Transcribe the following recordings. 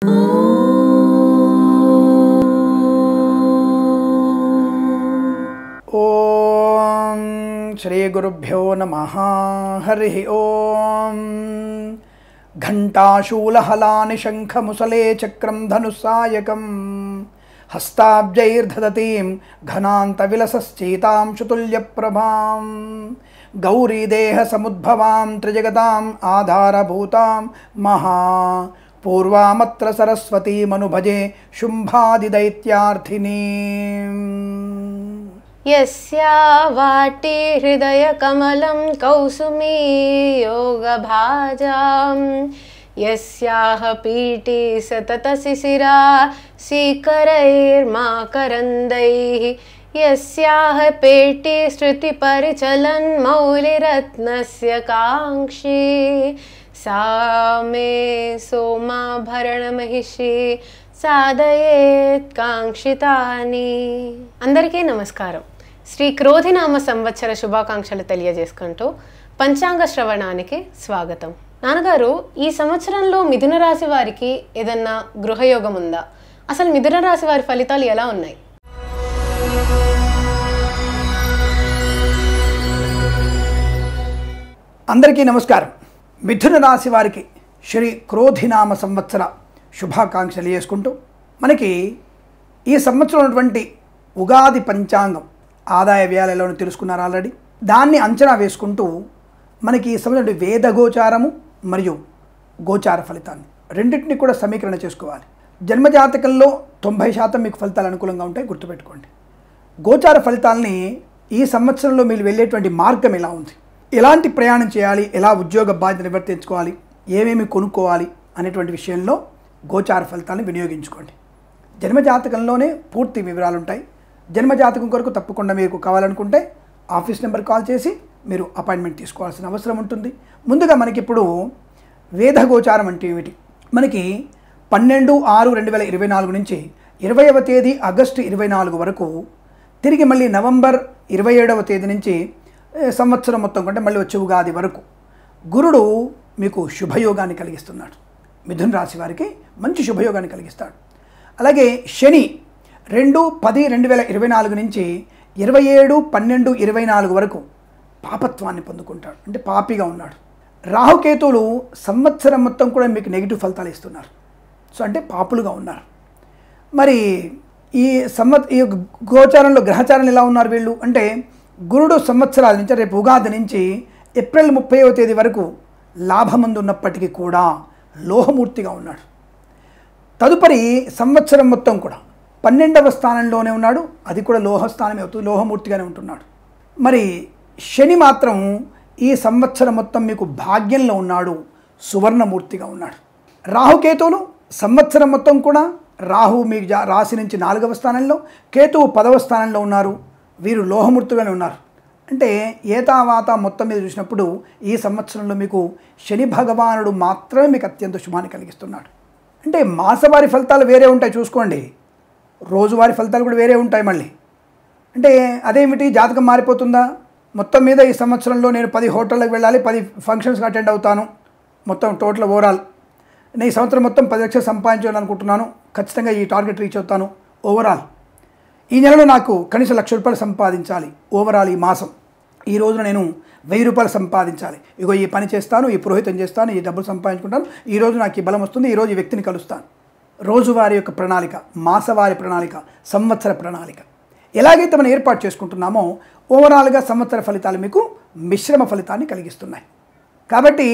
ఓం శ్రీ గురుభ్యో నమః. హరి ఓం. ఘంటాశూలహలాని శంఖముసలే చక్రం ధనుస్సాయకం హస్తాబ్జైర్దధతీం ఘనాంతవిలసశ్చైతాం శతుల్యప్రభాం గౌరీదేహ సముద్భవాం త్రిజగతాం ఆధారభూతాం మహా పూర్వామత్ర సరస్వతీమనుభజే శుంభాదిదైత్యార్థినీం. యస్యా వాటి హృదయకమలం కౌసుమీ యోగభాజాం యస్యాః పీఠే సతతశిశిరా సీకరైర్మాకరందైః యస్యాః పేటే శృతిపరిచలన్ మౌలిరత్నస్య కాంక్షీ సా మే సోమాభరణమహిషి సాధయేత్ కాంక్షితాని. అందరికీ నమస్కారం. శ్రీ క్రోధినామ సంవత్సర శుభాకాంక్షలు తెలియజేసుకుంటూ పంచాంగ శ్రవణానికి స్వాగతం. నాన్నగారు, ఈ సంవత్సరంలో మిథున రాశి వారికి ఏదన్నా గృహయోగం ఉందా? అసలు మిథున రాశి వారి ఫలితాలు ఎలా ఉన్నాయి? అందరికీ నమస్కారం. మిథున రాశి వారికి శ్రీ క్రోధినామ సంవత్సర శుభాకాంక్షలు చేసుకుంటూ మనకి ఈ సంవత్సరం ఉన్నటువంటి ఉగాది పంచాంగం ఆదాయ వ్యయాలు ఎలా తెలుసుకున్నారు ఆల్రెడీ. దాన్ని అంచనా వేసుకుంటూ మనకి ఈ సంవత్సరం వేద గోచారము మరియు గోచార ఫలితాన్ని రెండింటిని కూడా సమీకరణ చేసుకోవాలి. జన్మజాతకంలో 90% మీకు ఫలితాలు అనుకూలంగా ఉంటాయి, గుర్తుపెట్టుకోండి. గోచార ఫలితాలని ఈ సంవత్సరంలో మీరు వెళ్ళేటువంటి మార్గం ఎలా ఉంది, ఎలాంటి ప్రయాణం చేయాలి, ఎలా ఉద్యోగ బాధ్యత నివర్తించుకోవాలి, ఏమేమి కొనుక్కోవాలి అనేటువంటి విషయంలో గోచార ఫలితాలను వినియోగించుకోండి. జన్మజాతకంలోనే పూర్తి వివరాలు ఉంటాయి. జన్మజాతకం కొరకు తప్పకుండా మీకు కావాలనుకుంటే ఆఫీస్ నెంబర్ కాల్ చేసి మీరు అపాయింట్మెంట్ తీసుకోవాల్సిన అవసరం ఉంటుంది. ముందుగా మనకిప్పుడు వేద గోచారం అంటే ఏమిటి? మనకి 12/6/2024 నుంచి 20వ తేదీ ఆగస్టు 24 వరకు, తిరిగి మళ్ళీ నవంబర్ 27వ తేదీ నుంచి సంవత్సరం మొత్తం కంటే మళ్ళీ వచ్చే ఉగాది వరకు గురుడు మీకు శుభయోగాన్ని కలిగిస్తున్నాడు. మిథున రాశి వారికి మంచి శుభయోగాన్ని కలిగిస్తాడు. అలాగే శని 2/10/2024 నుంచి 27/12/24 వరకు పాపత్వాన్ని పొందుకుంటాడు, అంటే పాపిగా ఉన్నాడు. రాహుకేతువులు సంవత్సరం మొత్తం కూడా మీకు నెగిటివ్ ఫలితాలు ఇస్తున్నారు, సో అంటే పాపులుగా ఉన్నారు. మరి ఈ గోచారంలో గ్రహచారాలు ఎలా ఉన్నారు వీళ్ళు అంటే, గురుడు సంవత్సరాల నుంచి రేపు ఉగాది నుంచి ఏప్రిల్ 30వ తేదీ వరకు లాభమందు ఉన్నప్పటికీ కూడా లోహమూర్తిగా ఉన్నాడు. తదుపరి సంవత్సరం మొత్తం కూడా 12వ స్థానంలోనే ఉన్నాడు, అది కూడా లోహస్థానమే అవుతుంది, లోహమూర్తిగానే ఉంటున్నాడు. మరి శని మాత్రం ఈ సంవత్సరం మొత్తం మీకు భాగ్యంలో ఉన్నాడు, సువర్ణమూర్తిగా ఉన్నాడు. రాహుకేతువులు సంవత్సరం మొత్తం కూడా, రాహు మీకు రాశి నుంచి 4వ స్థానంలో, కేతువు 10వ స్థానంలో ఉన్నారు, వీరు లోహమూర్తిగానే ఉన్నారు. అంటే ఏతావాత మొత్తం మీద చూసినప్పుడు ఈ సంవత్సరంలో మీకు శని భగవానుడు మాత్రమే మీకు అత్యంత శుభాన్ని కలిగిస్తున్నాడు. అంటే మాసవారి ఫలితాలు వేరే ఉంటాయి చూసుకోండి, రోజువారి ఫలితాలు కూడా వేరే ఉంటాయి మళ్ళీ. అంటే అదేమిటి, జాతకం మారిపోతుందా? మొత్తం మీద ఈ సంవత్సరంలో నేను 10 హోటళ్ళకి వెళ్ళాలి, 10 ఫంక్షన్స్కి అటెండ్ అవుతాను, మొత్తం టోటల్ ఓవరాల్ నేను ఈ సంవత్సరం మొత్తం 10 లక్షలు సంపాదించాలనుకుంటున్నాను, ఖచ్చితంగా ఈ టార్గెట్ రీచ్ అవుతాను ఓవరాల్. ఈ నెలలో నాకు కనీసం 1,00,000 రూపాయలు సంపాదించాలి ఓవరాల్ ఈ మాసం, ఈ రోజున నేను 1000 రూపాయలు సంపాదించాలి, ఇగో ఈ పని చేస్తాను, ఈ పురోహితం చేస్తాను, ఈ డబ్బులు సంపాదించుకుంటాను, ఈరోజు నాకు ఈ బలం వస్తుంది, ఈరోజు ఈ వ్యక్తిని కలుస్తాను. రోజువారి యొక్క ప్రణాళిక, మాసవారి ప్రణాళిక, సంవత్సర ప్రణాళిక ఎలాగైతే మనం ఏర్పాటు చేసుకుంటున్నామో ఓవరాల్గా సంవత్సర ఫలితాలు మీకు మిశ్రమ ఫలితాన్ని కలిగిస్తున్నాయి. కాబట్టి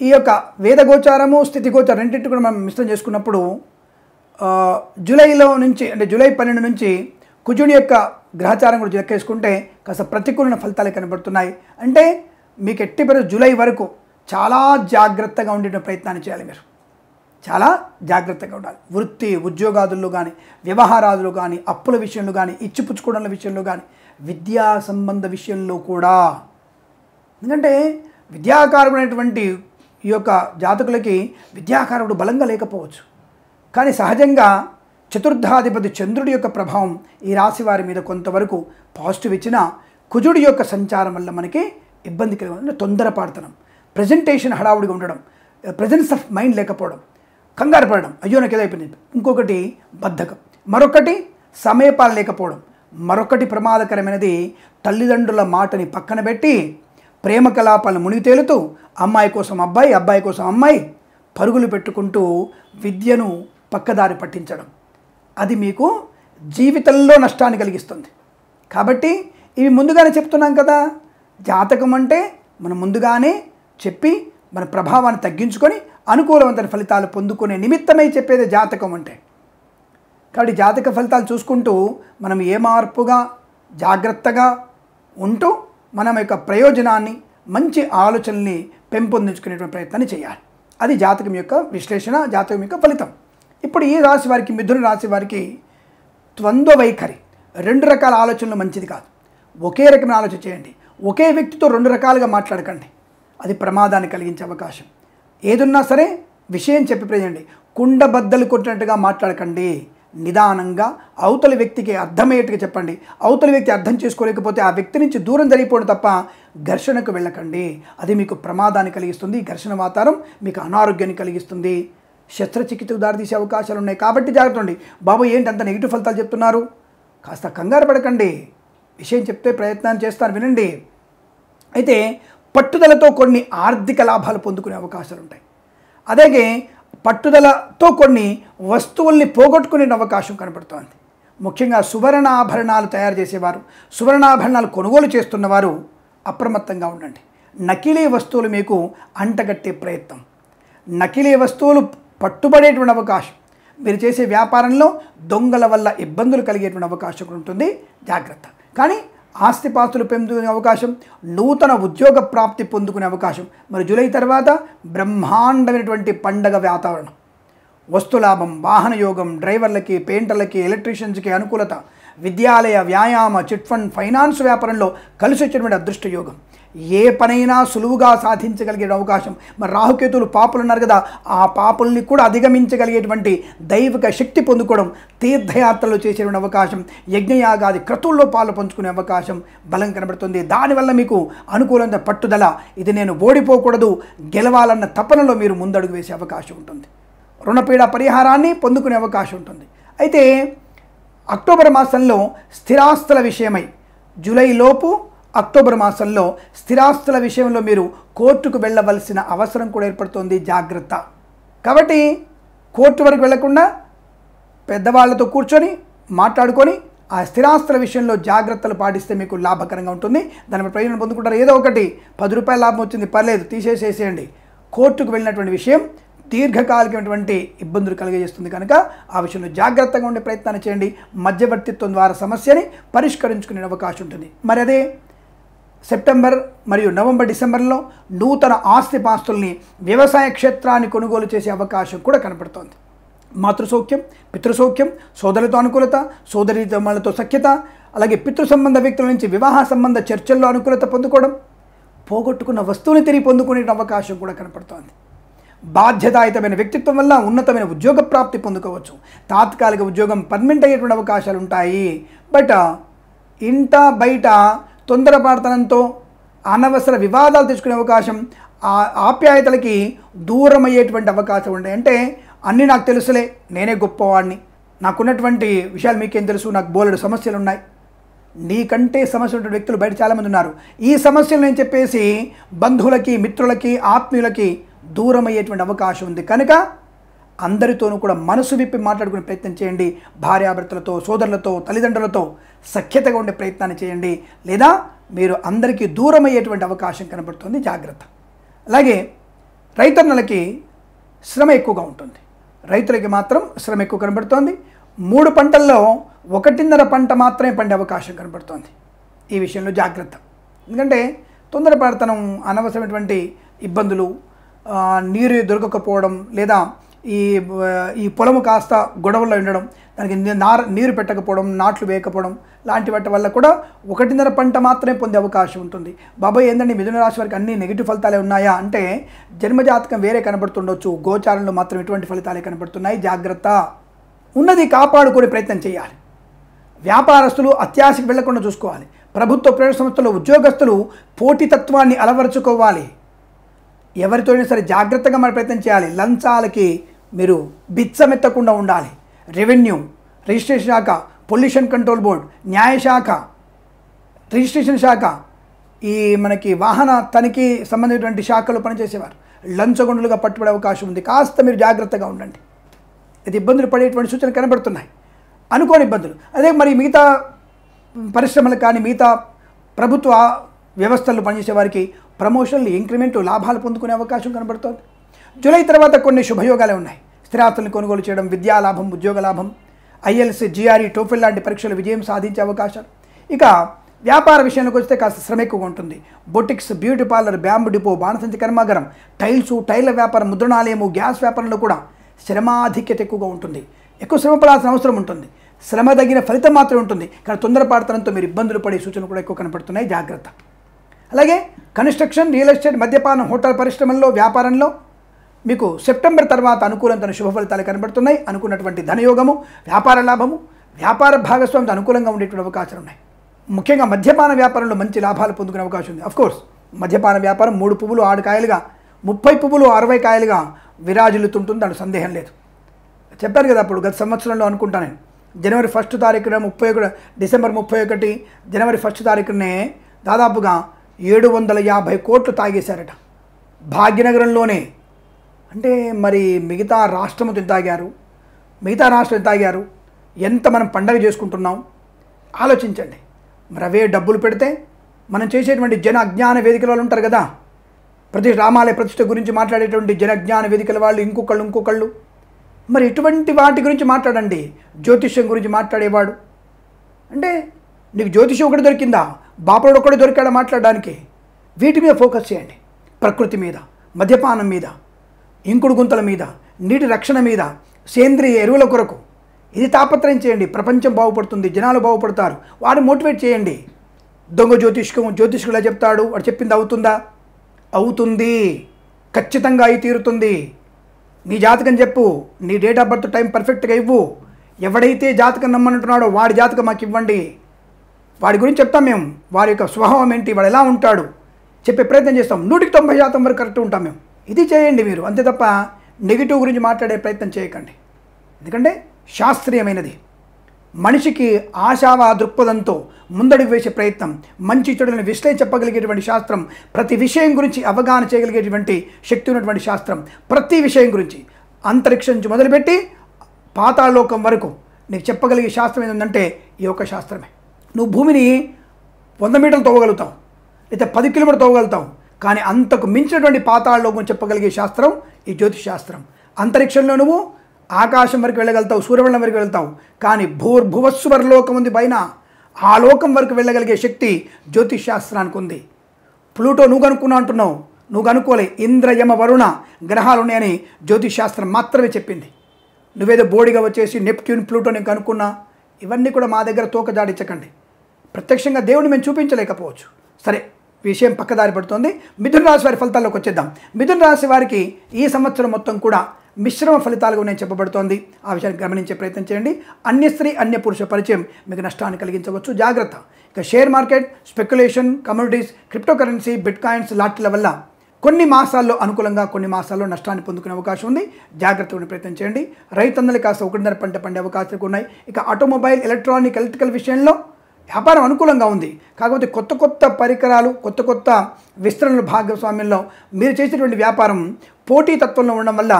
ఈ యొక్క వేద గోచారము, స్థితి గోచారం రెండింటి కూడా మనం మిశ్రం చేసుకున్నప్పుడు జూలైలో నుంచి అంటే జూలై 12 నుంచి కుజుడి యొక్క గ్రహచారం కూడా లెక్కేసుకుంటే కాస్త ప్రతికూల ఫలితాలు కనబడుతున్నాయి. అంటే మీకు ఎట్టి పరిస్థితి జూలై వరకు చాలా జాగ్రత్తగా ఉండే ప్రయత్నాన్ని చేయాలి. మీరు చాలా జాగ్రత్తగా ఉండాలి. వృత్తి ఉద్యోగాదుల్లో కానీ, వ్యవహారాదులు కానీ, అప్పుల విషయంలో కానీ, ఇచ్చిపుచ్చుకోవడాల విషయంలో కానీ, విద్యా సంబంధ విషయంలో కూడా. ఎందుకంటే విద్యాకారకుడైనటువంటి ఈ యొక్క జాతకులకి విద్యాకారకుడు బలంగా లేకపోవచ్చు, కానీ సహజంగా చతుర్థాధిపతి చంద్రుడి యొక్క ప్రభావం ఈ రాశి వారి మీద కొంతవరకు పాజిటివ్ ఇచ్చిన, కుజుడి యొక్క సంచారం వల్ల మనకి ఇబ్బంది కలిగి, తొందరపాటుతనం, ప్రజెంటేషన్ హడావుడిగా ఉండడం, ప్రజెన్స్ ఆఫ్ మైండ్ లేకపోవడం, కంగారు పడడం, అయ్యో నాకు ఏదో అయిపోయింది. ఇంకొకటి బద్ధకం, మరొకటి సమయపాలన లేకపోవడం, మరొకటి ప్రమాదకరమైనది తల్లిదండ్రుల మాటని పక్కన పెట్టి ప్రేమ కలాపాలను మునిగి తేలుతూ అమ్మాయి కోసం అబ్బాయి, అబ్బాయి కోసం అమ్మాయి పరుగులు పెట్టుకుంటూ విద్యను పక్కదారి పట్టించడం. అది మీకు జీవితంలో నష్టాన్ని కలిగిస్తుంది. కాబట్టి ఇవి ముందుగానే చెప్తున్నాం కదా. జాతకం అంటే మనం ముందుగానే చెప్పి మన ప్రభావాన్ని తగ్గించుకొని అనుకూలవంతమైన ఫలితాలు పొందుకునే నిమిత్తమై చెప్పేది జాతకం అంటే. కాబట్టి జాతక ఫలితాలు చూసుకుంటూ మనం ఏ మార్పుగా జాగ్రత్తగా ఉంటూ మనం యొక్క ప్రయోజనాన్ని మంచి ఆలోచనల్ని పెంపొందించుకునేటువంటి ప్రయత్నాన్ని చేయాలి. అది జాతకం యొక్క విశ్లేషణ, జాతకం యొక్క ఫలితం. ఇప్పుడు ఈ రాశి వారికి, మిథున రాశి వారికి ద్వంద్వ వైఖరి, 2 రకాల ఆలోచనలు మంచిది కాదు. ఒకే రకమైన ఆలోచన చేయండి. ఒకే వ్యక్తితో 2 రకాలుగా మాట్లాడకండి, అది ప్రమాదాన్ని కలిగించే అవకాశం. ఏదున్నా సరే విషయం చెప్పి ప్రజండి. కుండబద్దలు కొట్టినట్టుగా మాట్లాడకండి. నిదానంగా అవతలి వ్యక్తికి అర్థమయ్యేట్టుగా చెప్పండి. అవతలి వ్యక్తి అర్థం చేసుకోలేకపోతే ఆ వ్యక్తి నుంచి దూరం జరిగిపోవడం తప్ప ఘర్షణకు వెళ్ళకండి. అది మీకు ప్రమాదాన్ని కలిగిస్తుంది. ఘర్షణ వాతావరణం మీకు అనారోగ్యాన్ని కలిగిస్తుంది. శస్త్రచికిత్సకు దారితీసే అవకాశాలు ఉన్నాయి. కాబట్టి జాగ్రత్త అండి. బాబు ఏంటి అంత నెగిటివ్ ఫలితాలు చెప్తున్నారు? కాస్త కంగారు పడకండి, విషయం చెప్తే ప్రయత్నం చేస్తాను, వినండి. అయితే పట్టుదలతో కొన్ని ఆర్థిక లాభాలు పొందుకునే అవకాశాలు ఉంటాయి. అలాగే పట్టుదలతో కొన్ని వస్తువుల్ని పోగొట్టుకునే అవకాశం కనబడుతోంది. ముఖ్యంగా సువర్ణాభరణాలు తయారు చేసేవారు, సువర్ణాభరణాలు కొనుగోలు చేస్తున్నవారు అప్రమత్తంగా ఉండండి. నకిలీ వస్తువులు మీకు అంటగట్టే ప్రయత్నం, నకిలీ వస్తువులు పట్టుబడేటువంటి అవకాశం, మీరు చేసే వ్యాపారంలో దొంగల వల్ల ఇబ్బందులు కలిగేటువంటి అవకాశం ఉంటుంది. జాగ్రత్త. కానీ ఆస్తిపాస్తులు పెంచుకునే అవకాశం, నూతన ఉద్యోగ ప్రాప్తి పొందుకునే అవకాశం. మరి జూలై తర్వాత బ్రహ్మాండమైనటువంటి పండగ వాతావరణం, వస్తులాభం, వాహన యోగం, డ్రైవర్లకి, పెయింటర్లకి, ఎలక్ట్రీషియన్స్కి అనుకూలత, విద్యాలయ, వ్యాయామ, చిట్ ఫండ్, ఫైనాన్స్ వ్యాపారంలో కలిసి వచ్చేటువంటి అదృష్ట యోగం, ఏ పనైనా సులువుగా సాధించగలిగే అవకాశం. మరి రాహుకేతులు పాపులు ఉన్నారు కదా, ఆ పాపుల్ని కూడా అధిగమించగలిగేటువంటి దైవిక శక్తి పొందుకోవడం, తీర్థయాత్రలు చేసేటువంటి అవకాశం, యజ్ఞయాగాది క్రతువుల్లో పాలు పంచుకునే అవకాశం బలం కనబడుతుంది. దానివల్ల మీకు అనుకూలంగా పట్టుదల, ఇది నేను ఓడిపోకూడదు, గెలవాలన్న తపనలో మీరు ముందడుగు వేసే అవకాశం ఉంటుంది. రుణపీడ పరిహారాన్ని పొందుకునే అవకాశం ఉంటుంది. అయితే అక్టోబర్ మాసంలో స్థిరాస్తుల విషయమై, జూలై లోపు అక్టోబర్ మాసంలో స్థిరాస్తుల విషయంలో మీరు కోర్టుకు వెళ్ళవలసిన అవసరం కూడా ఏర్పడుతుంది. జాగ్రత్త. కాబట్టి కోర్టు వరకు వెళ్లకుండా పెద్దవాళ్లతో కూర్చొని మాట్లాడుకొని ఆ స్థిరాస్తుల విషయంలో జాగ్రత్తలు పాటిస్తే మీకు లాభకరంగా ఉంటుంది. దాని ప్రయోజనం పొందుకుంటారు. ఏదో ఒకటి 10 రూపాయల లాభం వచ్చింది, పర్లేదు, తీసేసేసేయండి. కోర్టుకు వెళ్ళినటువంటి విషయం దీర్ఘకాలికమైనటువంటి ఇబ్బందులు కలిగజేస్తుంది. కనుక ఆ విషయంలో జాగ్రత్తగా ఉండే ప్రయత్నాన్ని చేయండి. మధ్యవర్తిత్వం ద్వారా సమస్యని పరిష్కరించుకునే అవకాశం ఉంటుంది. మరి అదే సెప్టెంబర్ మరియు నవంబర్, డిసెంబర్లో నూతన ఆస్తిపాస్తుల్ని, వ్యవసాయ క్షేత్రాన్ని కొనుగోలు చేసే అవకాశం కూడా కనపడుతోంది. మాతృసౌఖ్యం, పితృసౌఖ్యం, సోదరులతో అనుకూలత, సోదరీమణులతో సఖ్యత, అలాగే పితృ సంబంధ వ్యక్తుల నుంచి వివాహ సంబంధ చర్చల్లో అనుకూలత పొందుకోవడం, పోగొట్టుకున్న వస్తువుని తిరిగి పొందుకునే అవకాశం కూడా కనపడుతోంది. బాధ్యతాయుతమైన వ్యక్తిత్వం వల్ల ఉన్నతమైన ఉద్యోగ ప్రాప్తి పొందుకోవచ్చు. తాత్కాలిక ఉద్యోగం పర్మనెంట్ అయ్యేటువంటి అవకాశాలు ఉంటాయి. బట్ ఇంట బయట తొందరపాటుతనంతో అనవసర వివాదాలు తెచ్చుకునే అవకాశం, ఆప్యాయతలకి దూరం అయ్యేటువంటి అవకాశం ఉంటాయి. అంటే అన్నీ నాకు తెలుసులే, నేనే గొప్పవాడిని, నాకున్నటువంటి విషయాలు మీకేం తెలుసు, నాకు బోలెడు సమస్యలు ఉన్నాయి. నీకంటే సమస్య ఉన్న వ్యక్తులు బయట చాలామంది ఉన్నారు. ఈ సమస్యలు నేను చెప్పేసి బంధువులకి, మిత్రులకి, ఆత్మీయులకి దూరం అయ్యేటువంటి అవకాశం ఉంది. కనుక అందరితోనూ కూడా మనసు విప్పి మాట్లాడుకునే ప్రయత్నం చేయండి. భార్యాభర్తలతో, సోదరులతో, తల్లిదండ్రులతో సఖ్యతగా ఉండే ప్రయత్నాన్ని చేయండి. లేదా మీరు అందరికీ దూరం అయ్యేటువంటి అవకాశం కనబడుతుంది. జాగ్రత్త. అలాగే రైతన్నలకి శ్రమ ఎక్కువగా ఉంటుంది. రైతులకి మాత్రం శ్రమ ఎక్కువ కనబడుతోంది. 3 పంటల్లో 1.5 పంట మాత్రమే పండే అవకాశం కనబడుతోంది. ఈ విషయంలో జాగ్రత్త. ఎందుకంటే తొందరపడతనం, అనవసరమైనటువంటి ఇబ్బందులు, నీరు దొరకకపోవడం, లేదా ఈ పొలము కాస్త గొడవల్లో ఉండడం, దానికి నీరు పెట్టకపోవడం, నాట్లు వేయకపోవడం లాంటి వాటి వల్ల కూడా 1.5 పంట మాత్రమే పొందే అవకాశం ఉంటుంది. బాబాయ్ ఏంటంటే మిథున రాశి వారికి అన్ని నెగిటివ్ ఫలితాలే ఉన్నాయా అంటే జన్మజాతకం వేరే కనబడుతుండొచ్చు, గోచారంలో మాత్రం ఎటువంటి ఫలితాలే కనబడుతున్నాయి. జాగ్రత్త. ఉన్నది కాపాడుకునే ప్రయత్నం చేయాలి. వ్యాపారస్తులు అత్యాశకు వెళ్లకుండా చూసుకోవాలి. ప్రభుత్వ ప్రైవేట్ సంస్థల్లో ఉద్యోగస్తులు పోటీతత్వాన్ని అలవరుచుకోవాలి. ఎవరితోనైనా సరే జాగ్రత్తగా మన ప్రయత్నం చేయాలి. లంచాలకి మీరు బిచ్చమెత్తకుండా ఉండాలి. రెవెన్యూ, రిజిస్ట్రేషన్ శాఖ, పొల్యూషన్ కంట్రోల్ బోర్డ్, న్యాయశాఖ, రిజిస్ట్రేషన్ శాఖ, ఈ మనకి వాహన తనిఖీ సంబంధించినటువంటి శాఖలో పనిచేసేవారు లంచగొండులుగా పట్టుబడే అవకాశం ఉంది. కాస్త మీరు జాగ్రత్తగా ఉండండి. ఇది ఇబ్బందులు పడేటువంటి సూచనలు కనబడుతున్నాయి, అనుకోని ఇబ్బందులు. అదే మరి మిగతా పరిశ్రమలు కానీ మిగతా ప్రభుత్వ వ్యవస్థల్లో పనిచేసే వారికి ప్రమోషన్లు, ఇంక్రిమెంట్లు, లాభాలు పొందుకునే అవకాశం కనబడుతోంది. జూలై తర్వాత కొన్ని శుభయోగాలే ఉన్నాయి. స్థిరాస్తులను కొనుగోలు చేయడం, విద్యా లాభం, ఉద్యోగ లాభం, ఐఎల్స్, జిఆర్ఈ, టోఫెల్ లాంటి పరీక్షలు విజయం సాధించే అవకాశాలు. ఇక వ్యాపార విషయానికి వస్తే కాస్త శ్రమ ఎక్కువగా ఉంటుంది. Boutiques, beauty parlour, bamboo depot, బాణసంచి కర్మాగారం, టైర్ల వ్యాపారం, ముద్రణాలయము, గ్యాస్ వ్యాపారంలో కూడా శ్రమాధిక్యత ఎక్కువగా ఉంటుంది. ఎక్కువ శ్రమ పడాల్సిన అవసరం ఉంటుంది. శ్రమ తగిన ఫలితం మాత్రమే ఉంటుంది. కానీ తొందరపాటుతనంతో మీరు ఇబ్బందులు పడే సూచనలు కూడా ఎక్కువ కనపడుతున్నాయి, జాగ్రత్త. అలాగే కన్స్ట్రక్షన్, రియల్ ఎస్టేట్, మద్యపానం, హోటల్ పరిశ్రమల్లో, వ్యాపారంలో మీకు సెప్టెంబర్ తర్వాత అనుకూలంతో శుభ ఫలితాలు కనబడుతున్నాయి. అనుకున్నటువంటి ధనయోగము, వ్యాపార లాభము, వ్యాపార భాగస్వామితో అనుకూలంగా ఉండేటువంటి అవకాశాలు ఉన్నాయి. ముఖ్యంగా మద్యపాన వ్యాపారంలో మంచి లాభాలు పొందుకునే అవకాశం ఉంది. అఫ్కోర్స్ మద్యపాన వ్యాపారం 3 పువ్వులు 6 కాయలుగా, 30 పువ్వులు 60 కాయలుగా విరాజిల్లుతుంటుంది, దాని సందేహం లేదు. చెప్పారు కదా అప్పుడు గత సంవత్సరంలో అనుకుంటా నేను, జనవరి 1 తారీఖున 31, డిసెంబర్ 31, జనవరి 1 తారీఖునే దాదాపుగా 750 కోట్లు తాగేశారట భాగ్యనగరంలోనే. అంటే మరి మిగతా రాష్ట్రం ఎంత తాగారు, మిగతా రాష్ట్రం ఎంత తాగారు, ఎంత మనం పండగ చేసుకుంటున్నాం ఆలోచించండి. మరి అవే డబ్బులు పెడితే మనం చేసేటువంటి జన అజ్ఞాన వేదికల వాళ్ళు ఉంటారు కదా, రామాలయ ప్రతిష్ఠ గురించి మాట్లాడేటువంటి జన అజ్ఞాన వేదికల వాళ్ళు ఇంకొకళ్ళు మరి ఇటువంటి వాటి గురించి మాట్లాడండి. జ్యోతిష్యం గురించి మాట్లాడేవాడు అంటే నీకు జ్యోతిష్యం ఒకటి దొరికిందా, బాపడు ఒకటి దొరికాడా మాట్లాడడానికి? వీటి మీద ఫోకస్ చేయండి. ప్రకృతి మీద, మద్యపానం మీద, ఇంకుడు గుంతల మీద, నీటి రక్షణ మీద, సేంద్రియ ఎరువుల కొరకు ఇది తాపత్రయం చేయండి. ప్రపంచం బాగుపడుతుంది, జనాలు బాగుపడతారు. వాడిని మోటివేట్ చేయండి. దొంగ జ్యోతిష్కుడు ఎలా చెప్తాడు, వాడు చెప్పింది అవుతుందా? అవుతుంది, ఖచ్చితంగా అయి తీరుతుంది. నీ జాతకం చెప్పు, నీ డేట్ ఆఫ్ బర్త్ టైం పర్ఫెక్ట్గా ఇవ్వు. ఎవడైతే జాతకం నమ్మనంటున్నాడో వాడి జాతకం మాకు ఇవ్వండి. వాడి గురించి చెప్తాం మేము, వారి యొక్క స్వభావం ఏంటి, వాడు ఎలా ఉంటాడు చెప్పే ప్రయత్నం చేస్తాం. 100% వరకు కరెక్ట్ ఉంటాం మేము. ఇది చేయండి మీరు, అంతే తప్ప నెగిటివ్ గురించి మాట్లాడే ప్రయత్నం చేయకండి. ఎందుకంటే శాస్త్రీయమైనది, మనిషికి ఆశావా దృక్పథంతో ముందడుగు వేసే ప్రయత్నం, మంచి చెడులను విశ్లేషించగలిగేటువంటి శాస్త్రం, ప్రతి విషయం గురించి అవగాహన చేయగలిగేటువంటి శక్తి ఉన్నటువంటి శాస్త్రం. ప్రతి విషయం గురించి అంతరిక్షం నుంచి మొదలుపెట్టి పాతాళలోకం వరకు నీకు చెప్పగలిగే శాస్త్రం ఏంటంటే ఈ యొక్క శాస్త్రమే. నువ్వు భూమిని 100 మీటర్లు తవ్వగలుగుతావు, లేదా 10 కిలోమీటర్లు తవ్వగలుగుతావు, కానీ అంతకు మించినటువంటి పాతాళలోకం చెప్పగలిగే శాస్త్రం ఈ జ్యోతిష్ శాస్త్రం. అంతరిక్షంలో నువ్వు ఆకాశం వరకు వెళ్ళగలుగుతావు, సూర్యమండలం వరకు వెళ్తావు, కానీ భూర్భువస్సువర్లోకం ఉంది పైన, ఆ లోకం వరకు వెళ్ళగలిగే శక్తి జ్యోతిష్ శాస్త్రానికి ఉంది. ప్లూటో నువ్వు కనుక్కున్నా అంటున్నావు, నువ్వు కనుక్కోలే. ఇంద్ర, యమ, వరుణ గ్రహాలు ఉన్నాయని జ్యోతిష్ శాస్త్రం మాత్రమే చెప్పింది. నువ్వేదో బోడిగా వచ్చేసి నెప్ట్యూన్, ప్లూటో నేను కనుక్కున్నా, ఇవన్నీ కూడా మా దగ్గర తోక జాడించకండి. ప్రత్యక్షంగా దేవుడిని మేము చూపించలేకపోవచ్చు. సరే, విషయం పక్కదారి పడుతుంది. మిథున రాశి వారి ఫలితాల్లోకి వచ్చేద్దాం. మిథున రాశి వారికి ఈ సంవత్సరం మొత్తం కూడా మిశ్రమ ఫలితాలుగా నేను చెప్పబడుతోంది. ఆ విషయాన్ని గమనించే ప్రయత్నం చేయండి. అన్య స్త్రీ, అన్య పురుష పరిచయం మీకు నష్టాన్ని కలిగించవచ్చు, జాగ్రత్త. ఇక share market, speculation, communities, cryptocurrency, bitcoins లాంటిల వల్ల కొన్ని మాసాల్లో అనుకూలంగా, కొన్ని మాసాల్లో నష్టాన్ని పొందుకునే అవకాశం ఉంది. జాగ్రత్తగా ఉండే ప్రయత్నం చేయండి. రైతన్నలు కాస్త 1.5 పంట పండే అవకాశాలు ఉన్నాయి. ఇక ఆటోమొబైల్, ఎలక్ట్రానిక్, ఎలక్ట్రికల్ విషయంలో వ్యాపారం అనుకూలంగా ఉంది. కాకపోతే కొత్త పరికరాలు, కొత్త విస్తరణల భాగస్వామ్యంలో మీరు చేసేటువంటి వ్యాపారం పోటీతత్వంలో ఉండడం వల్ల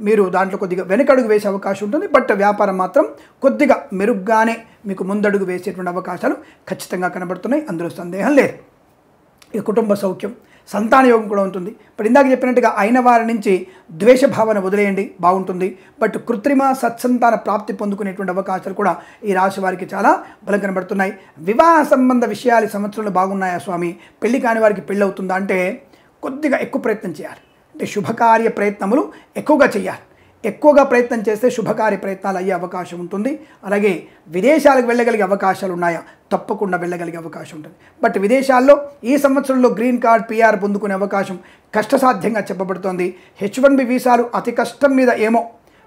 మీరు దాంట్లో కొద్దిగా వెనకడుగు వేసే అవకాశం ఉంటుంది. బట్ వ్యాపారం మాత్రం కొద్దిగా మెరుగ్గానే మీకు ముందడుగు వేసేటువంటి అవకాశాలు ఖచ్చితంగా కనబడుతున్నాయి, అందులో సందేహం లేదు. ఇక కుటుంబ సౌఖ్యం, సంతాన యోగం కూడా ఉంటుంది. బట్ ఇందాక చెప్పినట్టుగా అయిన వారి నుంచి ద్వేష భావన వదిలేయండి, బాగుంటుంది. బట్ కృత్రిమ సత్సంతాన ప్రాప్తి పొందుకునేటువంటి అవకాశాలు కూడా ఈ రాశి వారికి చాలా బలం కనబడుతున్నాయి. వివాహ సంబంధ విషయాలు సంవత్సరంలో బాగున్నాయా స్వామి, పెళ్లి కాని వారికి పెళ్ళి అవుతుందా అంటే కొద్దిగా ఎక్కువ ప్రయత్నం చేయాలి. అంటే శుభకార్య ప్రయత్నములు ఎక్కువగా చేయాలి. ఎక్కువగా ప్రయత్నం చేస్తే శుభకార్య ప్రయత్నాలు అయ్యే అవకాశం ఉంటుంది. అలాగే విదేశాలకు వెళ్ళగలిగే అవకాశాలు ఉన్నాయా? తప్పకుండా వెళ్ళగలిగే అవకాశం ఉంటుంది. బట్ విదేశాల్లో ఈ సంవత్సరంలో గ్రీన్ కార్డ్, పిఆర్ పొందుకునే అవకాశం కష్టసాధ్యంగా చెప్పబడుతోంది. H1B వీసాలు అతి కష్టం మీద ఏమో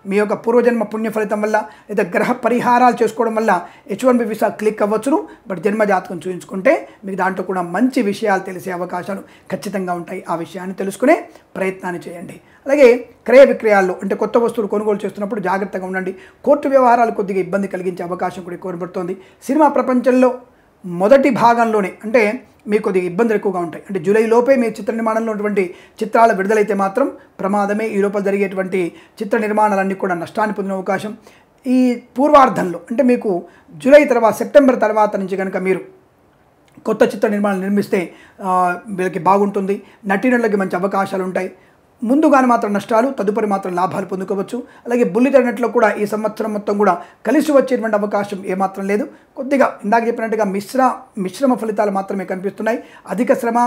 మీ యొక్క పూర్వజన్మ పుణ్య ఫలితం వల్ల లేదా గ్రహ పరిహారాలు చేసుకోవడం వల్ల H1B వీసా క్లిక్ అవ్వచ్చును. బట్ జన్మ జాతకం చూపించుకుంటే మీకు దాంట్లో కూడా మంచి విషయాలు తెలిసే అవకాశాలు ఖచ్చితంగా ఉంటాయి. ఆ విషయాన్ని తెలుసుకునే ప్రయత్నాన్ని చేయండి. అలాగే క్రయ విక్రయాల్లో అంటే కొత్త వస్తువులు కొనుగోలు చేస్తున్నప్పుడు జాగ్రత్తగా ఉండండి. కోర్టు వ్యవహారాలు కొద్దిగా ఇబ్బంది కలిగించే అవకాశం కూడా ఎక్కువ కనబడుతోంది. సినిమా ప్రపంచంలో మొదటి భాగంలోనే అంటే మీకు కొద్దిగా ఇబ్బందులు ఎక్కువగా ఉంటాయి. అంటే జూలై లోపే మీ చిత్ర నిర్మాణంలో ఉన్నటువంటి చిత్రాల విడుదలైతే మాత్రం ప్రమాదమే. ఈ లోపల జరిగేటువంటి చిత్ర నిర్మాణాలన్నీ కూడా నష్టాన్ని పొందిన అవకాశం. ఈ పూర్వార్ధంలో అంటే మీకు జూలై తర్వాత సెప్టెంబర్ తర్వాత నుంచి కనుక మీరు కొత్త చిత్ర నిర్మాణాలు నిర్మిస్తే వీళ్ళకి బాగుంటుంది. నటీనటులకి మంచి అవకాశాలు ఉంటాయి. ముందుగానే మాత్రం నష్టాలు, తదుపరి మాత్రం లాభాలు పొందుకోవచ్చు. అలాగే బుల్లితెరనట్లో కూడా ఈ సంవత్సరం మొత్తం కూడా కలిసి వచ్చేటువంటి అవకాశం ఏమాత్రం లేదు. కొద్దిగా ఇందాక చెప్పినట్టుగా మిశ్రమ ఫలితాలు మాత్రమే కనిపిస్తున్నాయి. అధిక శ్రమ,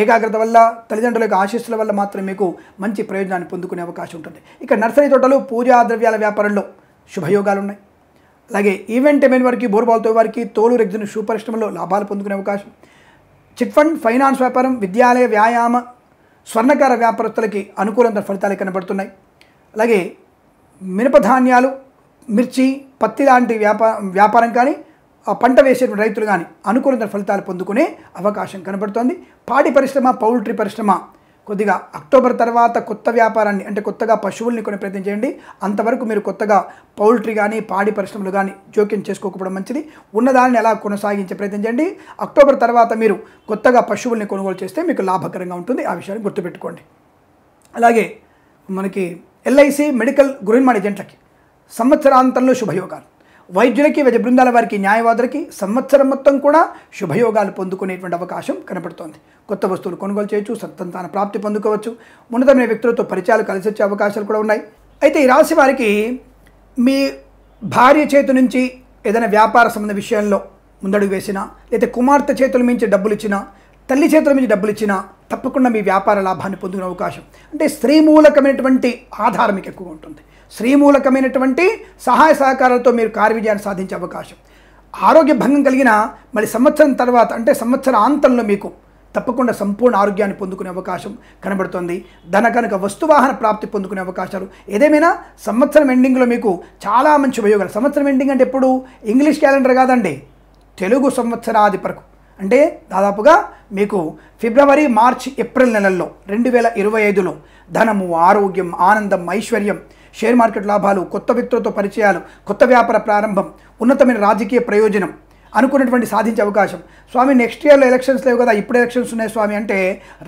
ఏకాగ్రత వల్ల, తల్లిదండ్రుల యొక్క ఆశీస్సుల వల్ల మాత్రం మీకు మంచి ప్రయోజనాన్ని పొందుకునే అవకాశం ఉంటుంది. ఇక నర్సరీ తోటలు, పూజా ద్రవ్యాల వ్యాపారంలో శుభయోగాలు ఉన్నాయి. అలాగే ఈవెంట్ ఎమెన్ వారికి, బోర్బాల్తో వారికి, తోలు రెగ్జిన్ షూ పరిశ్రమలో లాభాలు పొందుకునే అవకాశం. చిట్ ఫండ్, ఫైనాన్స్ వ్యాపారం, విద్యాలయ, వ్యాయామ, స్వర్ణకార వ్యాపారస్తులకి అనుకూలమైన ఫలితాలు కనబడుతున్నాయి. అలాగే మినపధాన్యాలు, మిర్చి, పత్తి లాంటి వ్యాపారం కానీ పంట వేసే రైతులు కానీ అనుకూలమైన ఫలితాలు పొందుకునే అవకాశం కనబడుతోంది. పాడి పరిశ్రమ, పౌల్ట్రీ పరిశ్రమ కొద్దిగా అక్టోబర్ తర్వాత కొత్త వ్యాపారాన్ని అంటే కొత్తగా పశువుల్ని కొని ప్రయత్నం చేయండి. అంతవరకు మీరు కొత్తగా పౌల్ట్రీ కానీ పాడి పరిశ్రమలు కానీ జోక్యం చేసుకోకపోవడం మంచిది. ఉన్నదాన్ని ఎలా కొనసాగించే ప్రయత్నం చేయండి. అక్టోబర్ తర్వాత మీరు కొత్తగా పశువుల్ని కొనుగోలు చేస్తే మీకు లాభకరంగా ఉంటుంది. ఆ విషయాన్ని గుర్తుపెట్టుకోండి. అలాగే మనకి LIC, మెడికల్, గృహ నిర్మాణ ఏజెంట్లకి సంవత్సరాంతంలో శుభయోగాలు. వైద్యులకి, వైద్య బృందాల వారికి, న్యాయవాదులకి సంవత్సరం మొత్తం కూడా శుభయోగాలు పొందుకునేటువంటి అవకాశం కనపడుతోంది. కొత్త వస్తువులు కొనుగోలు చేయొచ్చు, సంతాన ప్రాప్తి పొందుకోవచ్చు, ఉన్నతమైన వ్యక్తులతో పరిచయాలు కలిసి వచ్చే అవకాశాలు కూడా ఉన్నాయి. అయితే ఈ రాశి వారికి మీ భార్య చేతి నుంచి ఏదైనా వ్యాపార సంబంధ విషయంలో ముందడుగు వేసినా, లేదా కుమార్తె చేతుల మించి డబ్బులు ఇచ్చినా, తల్లి చేతుల మించి డబ్బులు ఇచ్చినా తప్పకుండా మీ వ్యాపార లాభాన్ని పొందుకునే అవకాశం. అంటే స్త్రీ మూలకమైనటువంటి ఆధారం మీకు ఎక్కువగా ఉంటుంది. స్త్రీ మూలకమైనటువంటి సహాయ సహకారాలతో మీరు కార్య విజయాన్ని సాధించే అవకాశం. ఆరోగ్య భంగం కలిగిన మళ్ళీ సంవత్సరం తర్వాత అంటే సంవత్సరాంతంలో మీకు తప్పకుండా సంపూర్ణ ఆరోగ్యాన్ని పొందుకునే అవకాశం కనబడుతుంది. కనుక వస్తువాహన ప్రాప్తి పొందుకునే అవకాశాలు. ఏదేమైనా సంవత్సరం ఎండింగ్లో మీకు చాలా మంచి ఉపయోగాలు. సంవత్సరం ఎండింగ్ అంటే ఎప్పుడు ఇంగ్లీష్ క్యాలెండర్ కాదండి, తెలుగు సంవత్సరాది వరకు అంటే దాదాపుగా మీకు ఫిబ్రవరి, మార్చి, ఏప్రిల్ నెలల్లో 2025లో ధనము, ఆరోగ్యం, ఆనందం, ఐశ్వర్యం, షేర్ మార్కెట్ లాభాలు, కొత్త వ్యక్తులతో పరిచయాలు, కొత్త వ్యాపార ప్రారంభం, ఉన్నతమైన రాజకీయ ప్రయోజనం అనుకున్నటువంటి సాధించే అవకాశం. స్వామి నెక్స్ట్ ఇయర్లో ఎలక్షన్స్ లేవు కదా, ఇప్పుడు ఎలక్షన్స్ ఉన్నాయి స్వామి అంటే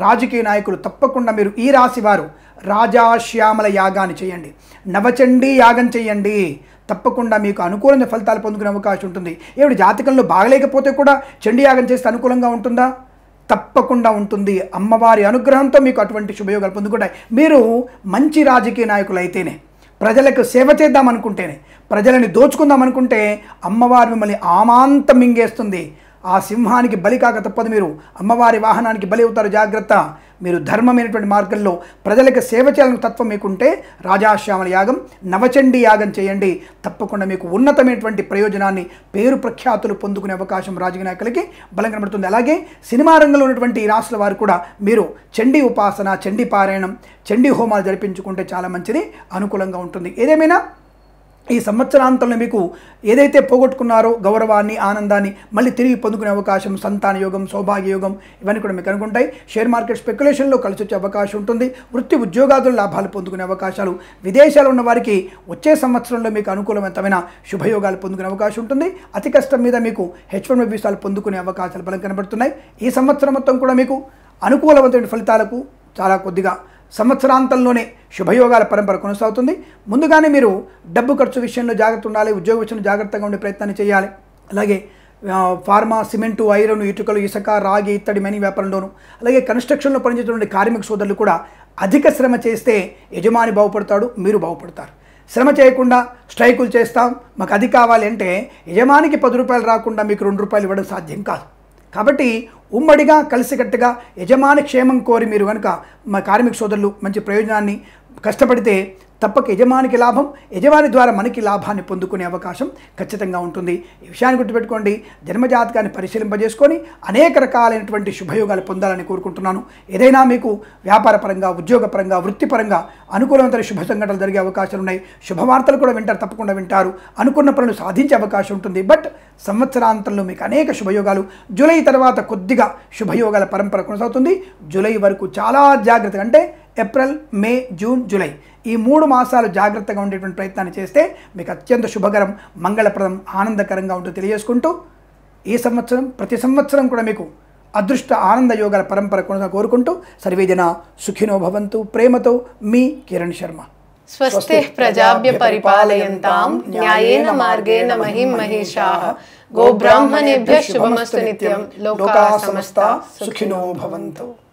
రాజకీయ నాయకులు తప్పకుండా మీరు ఈ రాశి వారు రాజాశ్యామల యాగాన్ని చేయండి, నవచండీ యాగం చేయండి. తప్పకుండా మీకు అనుకూలమైన ఫలితాలు పొందుకునే అవకాశం ఉంటుంది. ఏమిటి జాతకంలో బాగలేకపోతే కూడా చండీ యాగం చేస్తే అనుకూలంగా ఉంటుందా? తప్పకుండా ఉంటుంది. అమ్మవారి అనుగ్రహంతో మీకు అటువంటి శుభయోగాలు పొందుకుంటాయి. మీరు మంచి రాజకీయ నాయకులు అయితేనే, ప్రజలకు సేవ చేద్దాం అనుకుంటేనే, ప్రజలని దోచుకుందాం అనుకుంటే అమ్మవారు మిమ్మల్ని ఆమాంతం మింగేస్తుంది. ఆ సింహానికి బలి కాక తప్పదు. మీరు అమ్మవారి వాహనానికి బలి అవుతారు. జాగ్రత్త. మీరు ధర్మమైనటువంటి మార్గంలో ప్రజలకు సేవ చేయాలని తత్వం మీకుంటే రాజాశ్యామల యాగం, నవచండీ యాగం చేయండి. తప్పకుండా మీకు ఉన్నతమైనటువంటి ప్రయోజనాన్ని, పేరు ప్రఖ్యాతులు పొందుకునే అవకాశం రాజకీయ నాయకులకి బలం కనబడుతుంది. అలాగే సినిమా రంగంలో ఉన్నటువంటి ఈ రాశుల వారు కూడా మీరు చండీ ఉపాసన, చండీ పారాయణం, చండీ హోమాలు జరిపించుకుంటే చాలా మంచిది, అనుకూలంగా ఉంటుంది. ఏదేమైనా ఈ సంవత్సరాంతంలో మీకు ఏదైతే పోగొట్టుకున్నారో గౌరవాన్ని, ఆనందాన్ని మళ్ళీ తిరిగి పొందుకునే అవకాశం, సంతాన యోగం, సౌభాగ్య యోగం ఇవన్నీ కూడా మీకు అనుకుంటాయి. షేర్ మార్కెట్ స్పెక్యులేషన్లో కలిసి వచ్చే అవకాశం ఉంటుంది. వృత్తి ఉద్యోగాదులు లాభాలు పొందుకునే అవకాశాలు, విదేశాలు ఉన్న వారికి వచ్చే సంవత్సరంలో మీకు అనుకూలవంతమైన శుభయోగాలు పొందుకునే అవకాశం ఉంటుంది. అతి కష్టం మీద మీకు H1B వీసాలు పొందుకునే అవకాశాలు బలం కనబడుతున్నాయి. ఈ సంవత్సరం మొత్తం కూడా మీకు అనుకూలవంతమైన ఫలితాలకు చాలా కొద్దిగా సంవత్సరాంతంలోనే శుభయోగాల పరంపర కొనసాగుతుంది. ముందుగానే మీరు డబ్బు ఖర్చు విషయంలో జాగ్రత్త ఉండాలి, ఉద్యోగ విషయంలో జాగ్రత్తగా ఉండే ప్రయత్నాన్ని చేయాలి. అలాగే ఫార్మా, సిమెంటు, ఐరన్, ఇటుకలు, ఇసుక, రాగి, ఇత్తడి మనీ వ్యాపారంలోను, అలాగే కన్స్ట్రక్షన్లో పనిచేసేటువంటి కార్మిక సోదరులు కూడా అధిక శ్రమ చేస్తే యజమాని బాగుపడతాడు, మీరు బాగుపడతారు. శ్రమ చేయకుండా స్ట్రైకులు చేస్తాం, మాకు అది కావాలి అంటే యజమానికి 10 రూపాయలు రాకుండా మీకు 2 రూపాయలు ఇవ్వడం సాధ్యం కాదు. కాబట్టి ఉమ్మడిగా కలిసికట్టుగా యజమాని క్షేమం కోరి మీరు కనుక మా కార్మిక సోదరులు మంచి ప్రయోజనాన్ని కష్టపడితే తప్పక యజమానికి లాభం, యజమాని ద్వారా మనకి లాభాన్ని పొందుకునే అవకాశం ఖచ్చితంగా ఉంటుంది. ఈ విషయాన్ని గుర్తుపెట్టుకోండి. జన్మజాతకాన్ని పరిశీలింపజేసుకొని అనేక రకాలైనటువంటి శుభయోగాలు పొందాలని కోరుకుంటున్నాను. ఏదైనా మీకు వ్యాపారపరంగా, ఉద్యోగపరంగా, వృత్తిపరంగా అనుకూలమైన శుభ సంఘటనలు జరిగే అవకాశాలు ఉన్నాయి. శుభవార్తలు కూడా వింటారు, తప్పకుండా వింటారు. అనుకున్న పనులు సాధించే అవకాశం ఉంటుంది. బట్ సంవత్సరాంతంలో మీకు అనేక శుభయోగాలు, జూలై తర్వాత కొద్దిగా శుభయోగాల పరంపర కొనసాగుతుంది. జూలై వరకు చాలా జాగ్రత్తగా, అంటే ఏప్రిల్, మే, జూన్, జూలై ఈ 3 మాసాలు జాగ్రత్తగా ఉండేటువంటి ప్రయత్నాన్ని చేస్తే మీకు అత్యంత శుభకరం, మంగళప్రదం, ఆనందకరంగా ఉంటూ తెలియజేసుకుంటూ ఈ సంవత్సరం ప్రతి సంవత్సరం కూడా మీకు అదృష్ట ఆనంద యోగాల పరంపర కొనసాగా కోరుకుంటూ సర్వేజన సుఖినో భవంతు. ప్రేమతో మీ కిరణ్ శర్మ. స్వస్తి ప్రజాభ్య పరిపాలయంతాం న్యాయేన మార్గేణ మహిం మహిషాః గోబ్రాహ్మణేభ్యః శుభమస్తు నిత్యం. లోకాః సమస్తా సుఖినో భవంతు.